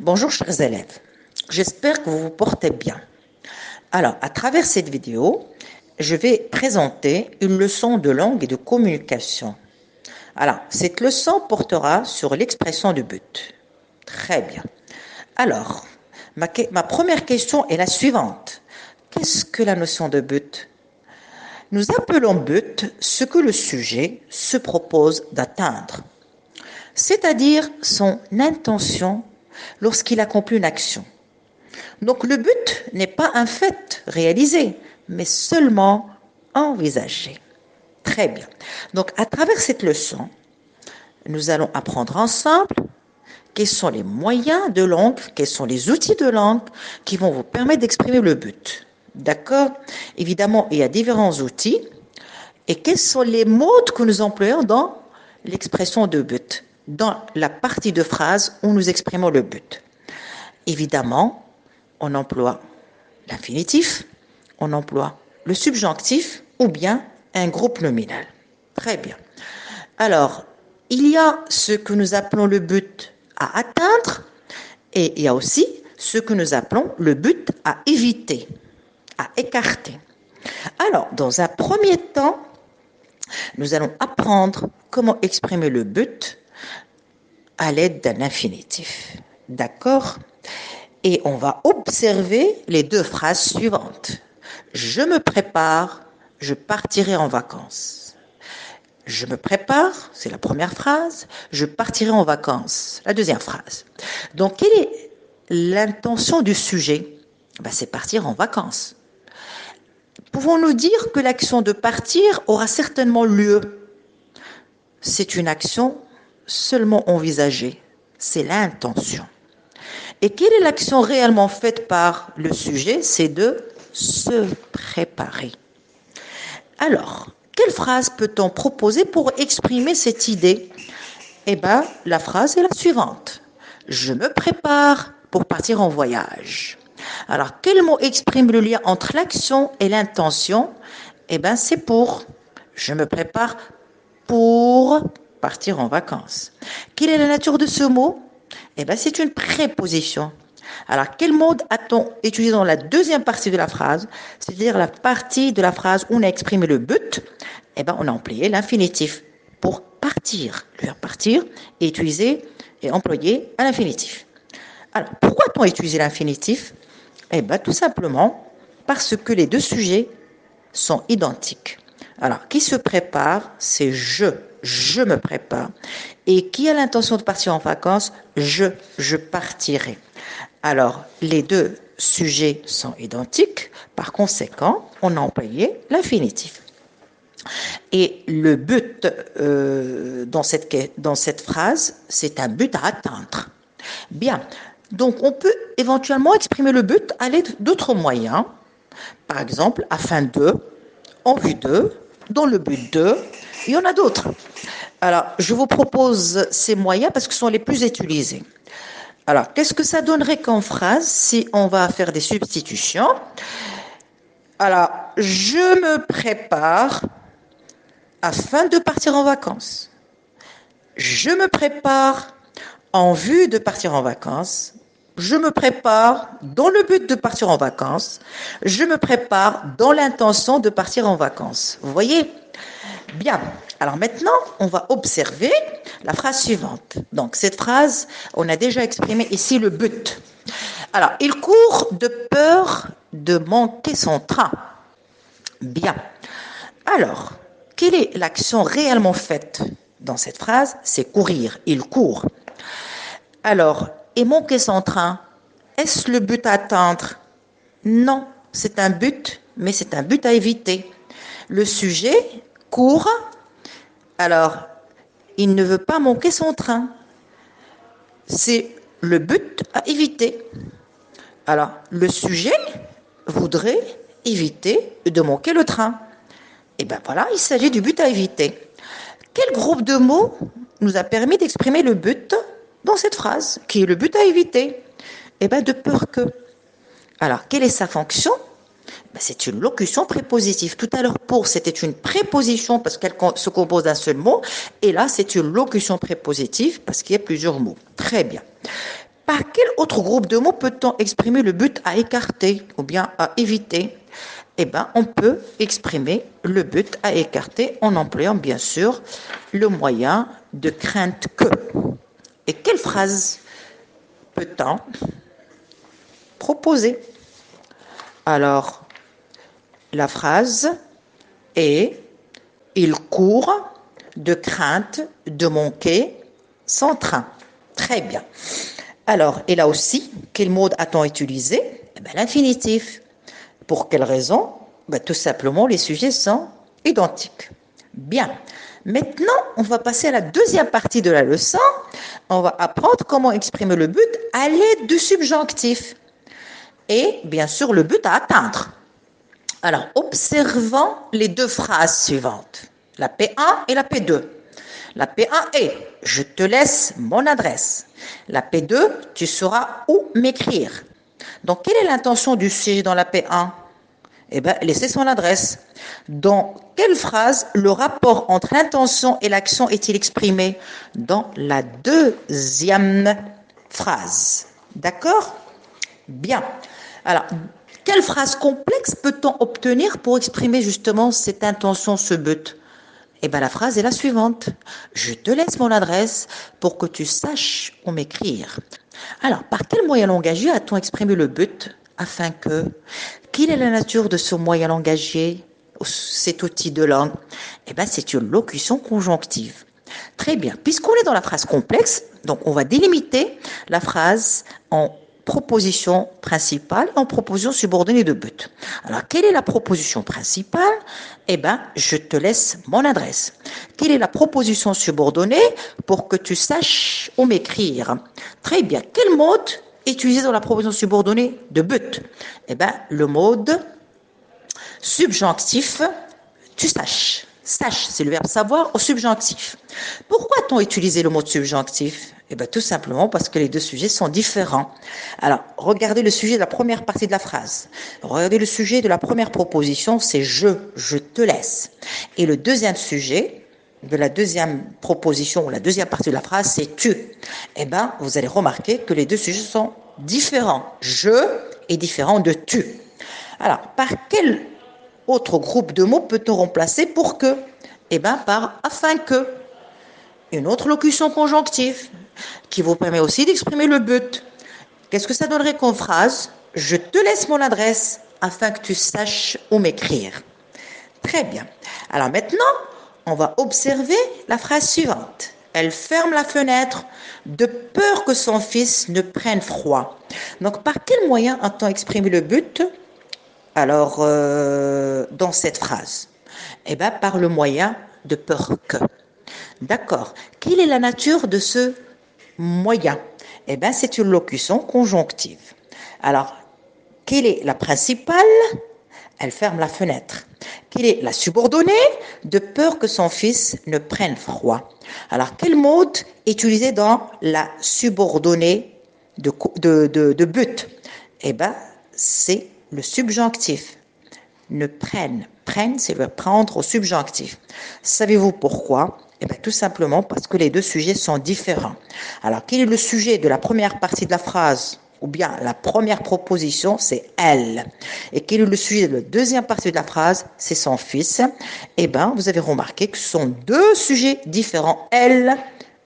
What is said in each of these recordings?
Bonjour chers élèves, j'espère que vous vous portez bien. Alors, à travers cette vidéo, je vais présenter une leçon de langue et de communication. Alors, cette leçon portera sur l'expression de but. Très bien. Alors, ma première question est la suivante. Qu'est-ce que la notion de but? Nous appelons but ce que le sujet se propose d'atteindre, c'est-à-dire son intention lorsqu'il accomplit une action. Donc le but n'est pas un fait réalisé, mais seulement envisagé. Très bien. Donc à travers cette leçon, nous allons apprendre ensemble quels sont les moyens de langue, quels sont les outils de langue qui vont vous permettre d'exprimer le but. D'accord? Évidemment, il y a différents outils. Et quels sont les mots que nous employons dans l'expression de but, dans la partie de phrase où nous exprimons le but? Évidemment, on emploie l'infinitif, on emploie le subjonctif ou bien un groupe nominal. Très bien. Alors, il y a ce que nous appelons le but à atteindre et il y a aussi ce que nous appelons le but à éviter, à écarter. Alors, dans un premier temps, nous allons apprendre comment exprimer le but à l'aide d'un infinitif. D'accord? Et on va observer les deux phrases suivantes. Je me prépare, je partirai en vacances. Je me prépare, c'est la première phrase. Je partirai en vacances, la deuxième phrase. Donc, quelle est l'intention du sujet? C'est partir en vacances. Pouvons-nous dire que l'action de partir aura certainement lieu? C'est une action seulement envisagée. C'est l'intention. Et quelle est l'action réellement faite par le sujet? C'est de se préparer. Alors, quelle phrase peut-on proposer pour exprimer cette idée? La phrase est la suivante. Je me prépare pour partir en voyage. Alors, quel mot exprime le lien entre l'action et l'intention? C'est pour. Je me prépare pour partir en vacances. Quelle est la nature de ce mot? C'est une préposition. Alors, quel mot a-t-on utilisé dans la deuxième partie de la phrase? C'est-à-dire la partie de la phrase où on a exprimé le but. On a employé l'infinitif pour partir. Le verbe partir est utilisé et employé à l'infinitif. Alors, pourquoi a-t-on utilisé l'infinitif? Tout simplement parce que les deux sujets sont identiques. Alors, qui se prépare, c'est je me prépare. Et qui a l'intention de partir en vacances, je partirai. Alors, les deux sujets sont identiques, par conséquent, on a employé l'infinitif. Et le but dans cette phrase, c'est un but à atteindre. Bien, donc on peut éventuellement exprimer le but à l'aide d'autres moyens, par exemple, afin de, en vue de, dans le but de, il y en a d'autres. Alors, je vous propose ces moyens parce que ce sont les plus utilisés. Alors, qu'est-ce que ça donnerait comme phrase si on va faire des substitutions? Alors, je me prépare afin de partir en vacances. Je me prépare en vue de partir en vacances. Je me prépare dans le but de partir en vacances. Je me prépare dans l'intention de partir en vacances. Vous voyez? Bien. Alors maintenant, on va observer la phrase suivante. Donc cette phrase, on a déjà exprimé ici le but. Alors, il court de peur de manquer son train. Bien. Alors, quelle est l'action réellement faite dans cette phrase? C'est courir. Il court. Alors, et manquer son train, est-ce le but à atteindre? Non, c'est un but, mais c'est un but à éviter. Le sujet court, alors il ne veut pas manquer son train. C'est le but à éviter. Alors, le sujet voudrait éviter de manquer le train. Voilà, il s'agit du but à éviter. Quel groupe de mots nous a permis d'exprimer le but dans cette phrase, qui est le but à éviter? De peur que. Alors, quelle est sa fonction? C'est une locution prépositive. Tout à l'heure, pour, c'était une préposition parce qu'elle se compose d'un seul mot. Et là, c'est une locution prépositive parce qu'il y a plusieurs mots. Très bien. Par quel autre groupe de mots peut-on exprimer le but à écarter ou bien à éviter? Eh bien, on peut exprimer le but à écarter en employant bien sûr le moyen de crainte que. Et quelle phrase peut-on proposer? Alors, la phrase est: il court de crainte de manquer son train. Très bien. Alors, et là aussi, quel mode a-t-on utilisé? Eh bien, l'infinitif. Pour quelle raison? Ben, tout simplement, les sujets sont identiques. Bien. Maintenant, on va passer à la deuxième partie de la leçon. On va apprendre comment exprimer le but à l'aide du subjonctif. Et bien sûr, le but à atteindre. Alors, observons les deux phrases suivantes. La P1 et la P2. La P1 est: je te laisse mon adresse. La P2, tu sauras où m'écrire. Donc, quelle est l'intention du sujet dans la P1? Eh bien, laisser son adresse. Dans quelle phrase le rapport entre l'intention et l'action est-il exprimé? Dans la deuxième phrase. D'accord? Bien. Alors, quelle phrase complexe peut-on obtenir pour exprimer justement cette intention, ce but? Eh bien, la phrase est la suivante. Je te laisse mon adresse pour que tu saches où m'écrire. Alors, par quel moyen langagier a-t-on exprimé le but afin que... Quelle est la nature de ce moyen langagier, cet outil de langue? Eh bien, c'est une locution conjonctive. Très bien. Puisqu'on est dans la phrase complexe, donc on va délimiter la phrase en proposition principale, en proposition subordonnée de but. Alors, quelle est la proposition principale? Eh bien, je te laisse mon adresse. Quelle est la proposition subordonnée? Pour que tu saches où m'écrire. Très bien. Quel mode est utilisé dans la proposition subordonnée de but? Eh bien, le mode subjonctif, tu saches. Sache, c'est le verbe savoir au subjonctif. Pourquoi a-t-on utilisé le mot subjonctif? Eh bien, tout simplement parce que les deux sujets sont différents. Alors, regardez le sujet de la première partie de la phrase. Regardez le sujet de la première proposition, c'est je te laisse. Et le deuxième sujet de la deuxième proposition ou la deuxième partie de la phrase, c'est tu. Eh bien, vous allez remarquer que les deux sujets sont différents. Je est différent de tu. Alors, par quel autre groupe de mots peut-on remplacer pour que? Eh bien, par afin que. Une autre locution conjonctive qui vous permet aussi d'exprimer le but. Qu'est-ce que ça donnerait comme phrase? Je te laisse mon adresse afin que tu saches où m'écrire. Très bien. Alors maintenant, on va observer la phrase suivante. Elle ferme la fenêtre de peur que son fils ne prenne froid. Donc, par quel moyen a-t-on exprimé le but? Alors, dans cette phrase, eh bien, par le moyen de peur que. D'accord. Quelle est la nature de ce moyen? Eh bien, c'est une locution conjonctive. Alors, quelle est la principale? Elle ferme la fenêtre. Quelle est la subordonnée? De peur que son fils ne prenne froid. Alors, quel mot est utilisé dans la subordonnée de but? Eh bien, c'est le subjonctif. Ne prenne. Prenne, c'est le prendre au subjonctif. Savez-vous pourquoi? Eh bien, tout simplement parce que les deux sujets sont différents. Alors, quel est le sujet de la première partie de la phrase? Ou bien la première proposition, c'est elle. Et quel est le sujet de la deuxième partie de la phrase? C'est son fils. Eh bien, vous avez remarqué que ce sont deux sujets différents, elle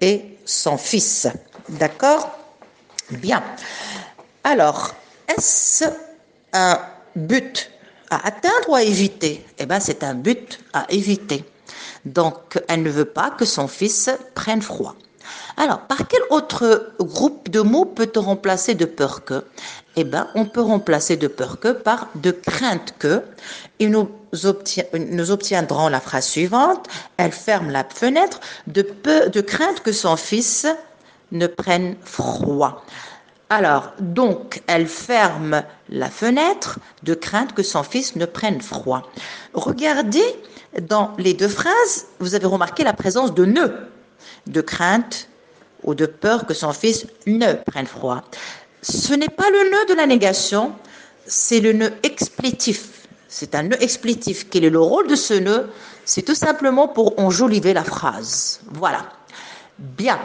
et son fils. D'accord? Bien. Alors, est-ce un but à atteindre ou à éviter? Eh bien, c'est un but à éviter. Donc, elle ne veut pas que son fils prenne froid. Alors, par quel autre groupe de mots peut-on remplacer de peur que? Eh bien, on peut remplacer de peur que par de crainte que. Et nous obtiendrons la phrase suivante. Elle ferme la fenêtre de crainte que son fils ne prenne froid. Alors, donc, elle ferme la fenêtre de crainte que son fils ne prenne froid. Regardez, dans les deux phrases, vous avez remarqué la présence de ne, de crainte ou de peur que son fils ne prenne froid. Ce n'est pas le ne de la négation, c'est le ne explétif. C'est un ne explétif. Quel est le rôle de ce ne? C'est tout simplement pour enjoliver la phrase. Voilà. Bien.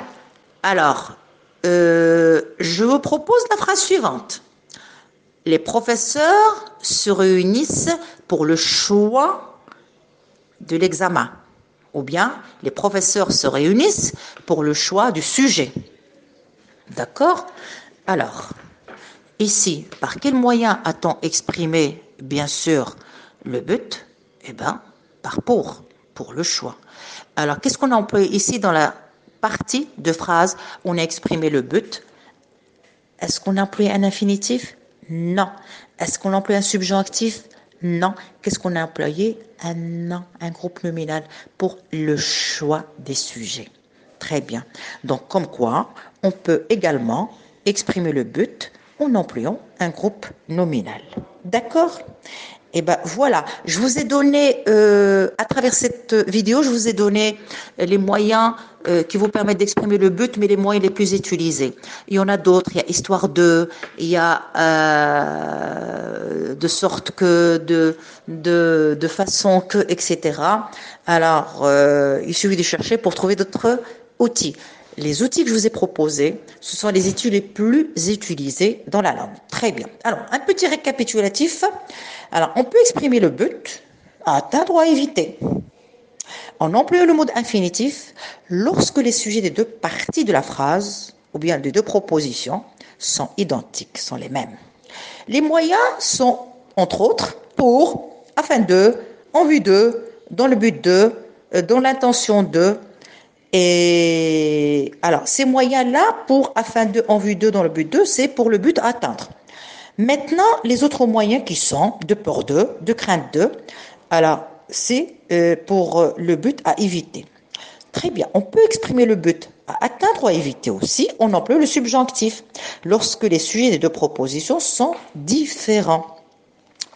Alors, je vous propose la phrase suivante. Les professeurs se réunissent pour le choix de l'examen. Ou bien, les professeurs se réunissent pour le choix du sujet. D'accord? Alors, ici, par quel moyen a-t-on exprimé, bien sûr, le but? Eh bien, par pour le choix. Alors, qu'est-ce qu'on a employé ici dans la partie de phrase où on a exprimé le but? Est-ce qu'on a employé un infinitif? Non. Est-ce qu'on a employé un subjonctif? Non. Qu'est-ce qu'on a employé? Un nom, un groupe nominal pour le choix des sujets. Très bien. Donc, comme quoi, on peut également exprimer le but en employant un groupe nominal. D'accord? Et ben voilà, je vous ai donné, à travers cette vidéo, je vous ai donné les moyens qui vous permettent d'exprimer le but, mais les moyens les plus utilisés. Il y en a d'autres, il y a histoire de, il y a de sorte que, de façon que, etc. Alors, il suffit de chercher pour trouver d'autres outils. Les outils que je vous ai proposés, ce sont les outils les plus utilisés dans la langue. Très bien. Alors, un petit récapitulatif. Alors, on peut exprimer le but à atteindre ou à éviter. On emploie le mode infinitif lorsque les sujets des deux parties de la phrase, ou bien des deux propositions, sont identiques, sont les mêmes. Les moyens sont, entre autres, pour, afin de, en vue de, dans le but de, dans l'intention de. Et alors, ces moyens-là, pour, afin de, en vue de, dans le but de, c'est pour le but à atteindre. Maintenant, les autres moyens qui sont de peur de crainte de, alors c'est pour le but à éviter. Très bien, on peut exprimer le but à atteindre ou à éviter aussi, on emploie le subjonctif lorsque les sujets des deux propositions sont différents.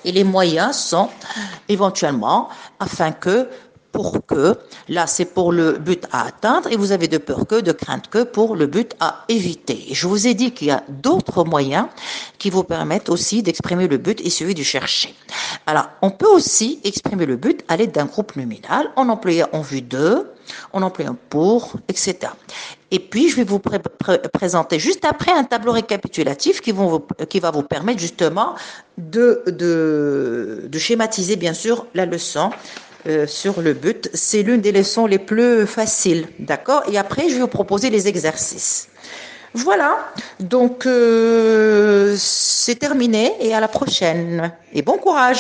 Et les moyens sont éventuellement afin que, pour que, là c'est pour le but à atteindre et vous avez de peur que, de crainte que pour le but à éviter. Et je vous ai dit qu'il y a d'autres moyens qui vous permettent aussi d'exprimer le but et celui de chercher. Alors, on peut aussi exprimer le but à l'aide d'un groupe nominal en employant en vue de, en employant pour, etc. Et puis, je vais vous présenter juste après un tableau récapitulatif qui va vous permettre justement de schématiser, bien sûr, la leçon sur le but. C'est l'une des leçons les plus faciles, d'accord? Et après, je vais vous proposer les exercices. Voilà, donc c'est terminé et à la prochaine. Et bon courage!